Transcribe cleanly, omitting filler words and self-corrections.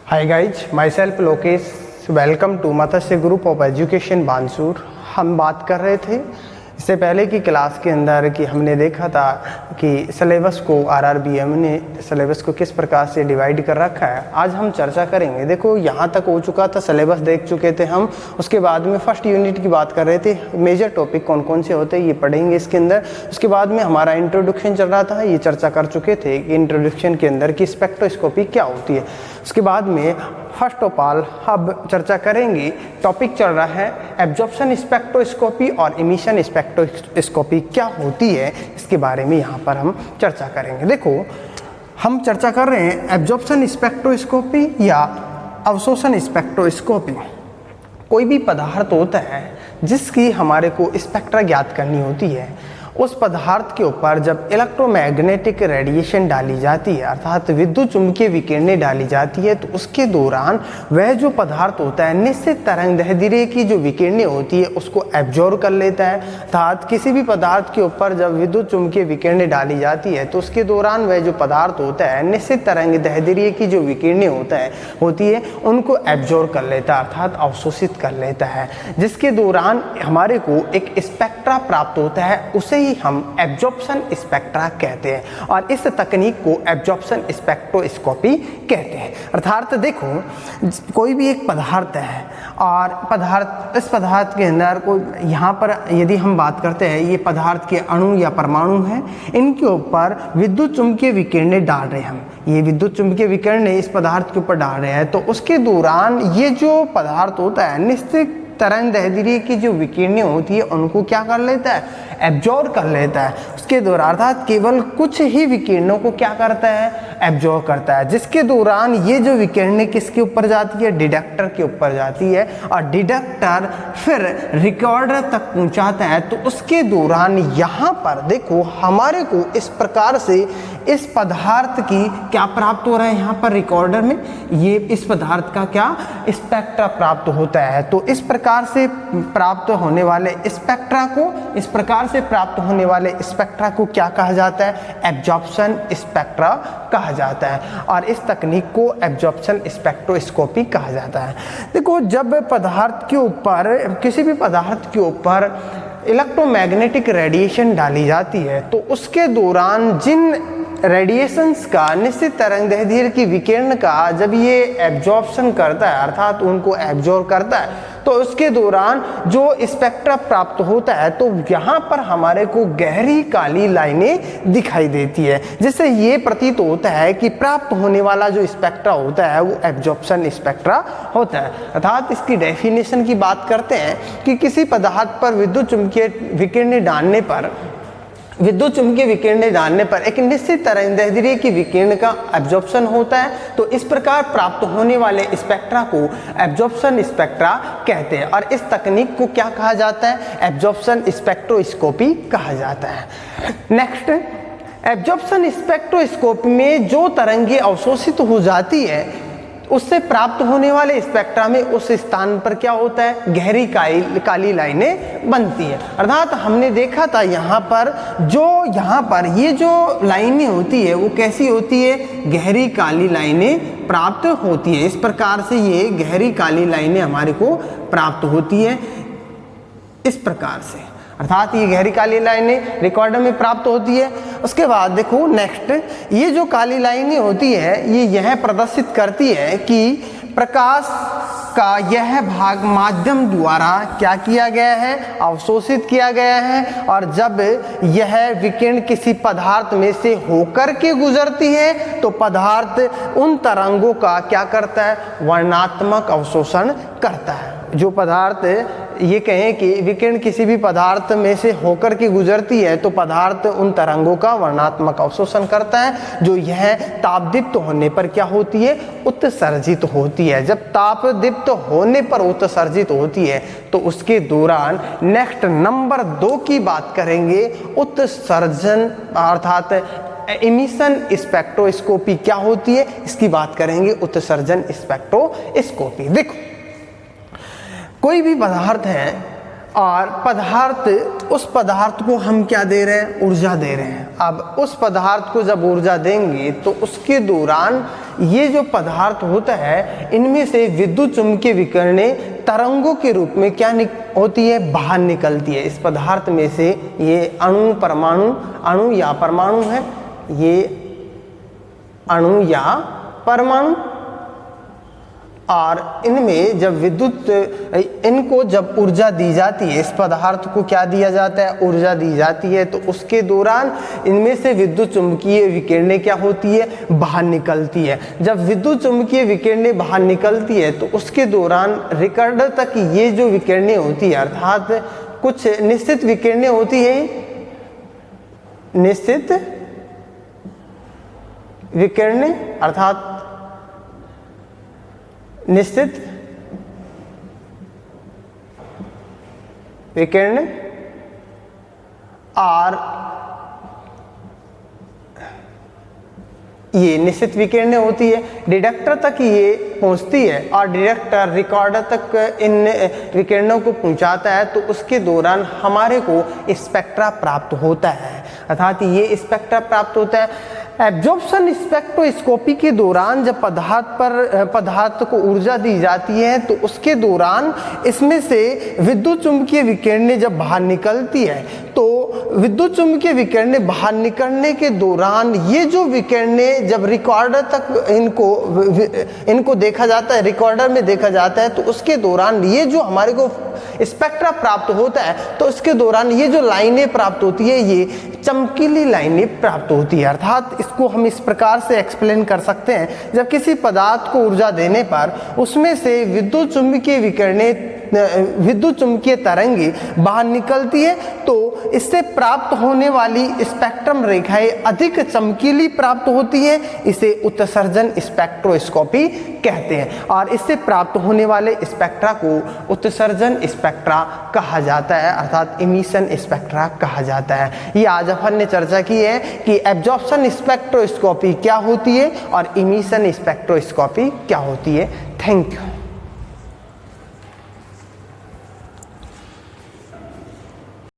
Hi guys, my self Lokesh, welcome to Matsya group of education Bansur. हम बात कर रहे थे इससे पहले की क्लास के अंदर कि हमने देखा था कि सिलेबस को आरआरबीएम ने सिलेबस को किस प्रकार से डिवाइड कर रखा है। आज हम चर्चा करेंगे। देखो यहाँ तक हो चुका था, सिलेबस देख चुके थे हम। उसके बाद में फर्स्ट यूनिट की बात कर रहे थे, मेजर टॉपिक कौन कौन से होते हैं ये पढ़ेंगे इसके अंदर। उसके बाद में हमारा इंट्रोडक्शन चल रहा था, ये चर्चा कर चुके थे कि इंट्रोडक्शन के अंदर की स्पेक्ट्रोस्कोपी क्या होती है। उसके बाद में फर्स्ट ऑफ ऑल अब चर्चा करेंगे, टॉपिक चल रहा है एब्जॉर्प्शन स्पेक्ट्रोस्कोपी और इमिशन स्पेक्ट्रोस्कोपी क्या होती है, इसके बारे में यहाँ पर हम चर्चा करेंगे। देखो हम चर्चा कर रहे हैं एब्जॉर्प्शन स्पेक्ट्रोस्कोपी या अवशोषण स्पेक्ट्रोस्कोपी। कोई भी पदार्थ होता है जिसकी हमारे को स्पेक्ट्रा ज्ञात करनी होती है, उस पदार्थ के ऊपर जब इलेक्ट्रोमैग्नेटिक रेडिएशन डाली जाती है अर्थात विद्युत चुम्बकीय विकिरणें डाली जाती है, तो उसके दौरान वह जो पदार्थ होता है निश्चित तरंगदैर्ध्य की जो विकिरणें होती है उसको एब्जॉर्ब कर लेता है। अर्थात किसी भी पदार्थ के ऊपर जब विद्युत चुम्बकीय विकिरणें डाली जाती है तो उसके दौरान वह जो पदार्थ होता है निश्चित तरंगदैर्ध्य की जो विकिरणें होती है उनको एब्जॉर्ब कर लेता है अर्थात अवशोषित कर लेता है, जिसके दौरान हमारे को एक स्पेक्ट्रा प्राप्त होता है, उसे हम एब्जॉर्प्शन स्पेक्ट्रा कहते हैं और इस तकनीक को एब्जॉर्प्शन स्पेक्ट्रोस्कोपी कहते हैं। अर्थात देखो कोई भी एक पदार्थ है और इस पदार्थ के अंदर कोई, यहाँ पर यदि हम बात करते हैं ये पदार्थ के अणु या परमाणु हैं, इनके ऊपर विद्युत चुम्बकीय विकिरणें डाल रहे हैं। हम ये विद्युत चुम्बकीय विकिरणें इस पदार्थ के ऊपर डाल रहे हैं तो उसके दौरान ये जो पदार्थ होता है निश्चित तरंगदैर्ध्य की जो विकिरणें होती है उनको क्या कर लेता है, एब्जॉर्ब कर लेता है। उसके दौरान अर्थात केवल कुछ ही विकिरणों को क्या करता है, एब्जॉर्ब करता है, जिसके दौरान ये जो विकिरणें किसके ऊपर जाती है, डिटेक्टर के ऊपर जाती है और डिटेक्टर फिर रिकॉर्डर तक पहुंचाता है। तो उसके दौरान यहाँ पर देखो हमारे को इस प्रकार से इस पदार्थ की क्या प्राप्त हो रहा है, यहाँ पर रिकॉर्डर में ये इस पदार्थ का क्या स्पेक्ट्रा प्राप्त होता है। तो इस प्रकार से प्राप्त होने वाले स्पेक्ट्रा को, इस प्रकार से प्राप्त होने वाले स्पेक्ट्रा को क्या कहा जाता है, एब्जॉर्प्शन स्पेक्ट्रा कहा जाता है और इस तकनीक को एब्जॉर्प्शन स्पेक्ट्रोस्कोपी कहा जाता है। देखो जब पदार्थ के ऊपर, किसी भी पदार्थ के ऊपर इलेक्ट्रोमैग्नेटिक रेडिएशन डाली जाती है तो उसके दौरान जिन रेडिएशंस का निश्चित तरंगदैर्ध्य की विकिरण का जब ये एब्जॉर्प्शन करता है अर्थात उनको एब्जॉर्ब करता है तो उसके दौरान जो स्पेक्ट्रा प्राप्त होता है तो यहाँ पर हमारे को गहरी काली लाइनें दिखाई देती है, जिससे ये प्रतीत होता है कि प्राप्त होने वाला जो स्पेक्ट्रा होता है वो एब्जॉर्प्शन स्पेक्ट्रा होता है। अर्थात इसकी डेफिनेशन की बात करते हैं कि किसी पदार्थ पर विद्युत चुम्बकीय विकिरणें डालने पर एक निश्चित तरंगदैर्ध्य की विकिरण का एब्जॉर्प्शन होता है। तो इस प्रकार प्राप्त होने वाले स्पेक्ट्रा को एब्जॉर्प्शन स्पेक्ट्रा कहते हैं और इस तकनीक को क्या कहा जाता है, एब्जॉर्प्शन स्पेक्ट्रोस्कोपी कहा जाता है। नेक्स्ट, एब्जॉर्प्शन स्पेक्ट्रोस्कोपी में जो तरंगें अवशोषित हो जाती है उससे प्राप्त होने वाले स्पेक्ट्रा में उस स्थान पर क्या होता है, गहरी काली लाइनें बनती है। अर्थात हमने देखा था यहाँ पर ये जो लाइनें होती है वो कैसी होती है, गहरी काली लाइनें प्राप्त होती है। इस प्रकार से ये गहरी काली लाइनें हमारे को प्राप्त होती है इस प्रकार से, अर्थात ये गहरी काली लाइनें रिकॉर्डर में प्राप्त होती है। उसके बाद देखो नेक्स्ट, ये जो काली लाइनें होती है ये यह प्रदर्शित करती है कि प्रकाश का यह भाग माध्यम द्वारा क्या किया गया है, अवशोषित किया गया है और जब यह विकिरण किसी पदार्थ में से होकर के गुजरती है तो पदार्थ उन तरंगों का क्या करता है, वर्णनात्मक अवशोषण करता है। जो पदार्थ ये कहें कि विकिरण किसी भी पदार्थ में से होकर के गुजरती है तो पदार्थ उन तरंगों का वर्णनात्मक अवशोषण करता है, जो यह तापदीप्त होने पर क्या होती है, उत्सर्जित होती है। जब तापदीप्त होने पर उत्सर्जित होती है तो उसके दौरान नेक्स्ट नंबर 2 की बात करेंगे, उत्सर्जन अर्थात इमिशन स्पेक्ट्रोस्कोपी क्या होती है, इसकी बात करेंगे, उत्सर्जन स्पेक्ट्रोस्कोपी। देखो कोई भी पदार्थ है और उस पदार्थ को हम क्या दे रहे हैं, ऊर्जा दे रहे हैं। अब उस पदार्थ को जब ऊर्जा देंगे तो उसके दौरान ये जो पदार्थ होता है इनमें से विद्युत चुम्बकीय विकिरणें तरंगों के रूप में क्या होती है, बाहर निकलती है। इस पदार्थ में से ये अणु परमाणु, अणु या परमाणु है, ये अणु या परमाणु, और इनमें जब विद्युत इनको जब ऊर्जा दी जाती है, इस पदार्थ को क्या दिया जाता है, ऊर्जा दी जाती है, तो उसके दौरान इनमें से विद्युत चुम्बकीय विकिरणें क्या होती है, बाहर निकलती है। जब विद्युत चुम्बकीय विकिरणें बाहर निकलती है तो उसके दौरान रिकॉर्डर तक ये जो विकिरणें होती है, अर्थात कुछ निश्चित विकिरणें होती है, निश्चित विकिरणें अर्थात निश्चित विकिरण, और ये निश्चित विकिरणें होती है, डिटेक्टर तक ये पहुंचती है और डिटेक्टर रिकॉर्डर तक इन विकिरणों को पहुंचाता है, तो उसके दौरान हमारे को स्पेक्ट्रा प्राप्त होता है, अर्थात ये स्पेक्ट्रा प्राप्त होता है। एब्जॉर्प्शन स्पेक्ट्रोस्कोपी के दौरान जब पदार्थ को ऊर्जा दी जाती है तो उसके दौरान इसमें से विद्युत चुम्बकीय विकिरणें जब बाहर निकलती है, तो विद्युत चुम्बकीय विकिरणें बाहर निकलने के दौरान ये जो विकिरणें जब रिकॉर्डर तक इनको देखा जाता है, रिकॉर्डर में देखा जाता है, तो उसके दौरान ये जो हमारे को स्पेक्ट्रा प्राप्त होता है, तो उसके दौरान ये जो लाइनें प्राप्त होती है ये चमकीली लाइनें प्राप्त होती है। अर्थात इसको हम इस प्रकार से एक्सप्लेन कर सकते हैं, जब किसी पदार्थ को ऊर्जा देने पर उसमें से विद्युत चुम्बकीय विकिरणें, विद्युत चुम्बकीय तरंगे बाहर निकलती है, तो इससे प्राप्त होने वाली स्पेक्ट्रम रेखाएं अधिक चमकीली प्राप्त होती है, इसे उत्सर्जन स्पेक्ट्रोस्कोपी कहते हैं, और इससे प्राप्त होने वाले स्पेक्ट्रा को उत्सर्जन स्पेक्ट्रा कहा जाता है, अर्थात इमिशन स्पेक्ट्रा कहा जाता है। ये आज अपन ने चर्चा की है कि एब्जॉर्प्शन स्पेक्ट्रोस्कोपी क्या होती है और इमिशन स्पेक्ट्रोस्कोपी क्या होती है। Thank you.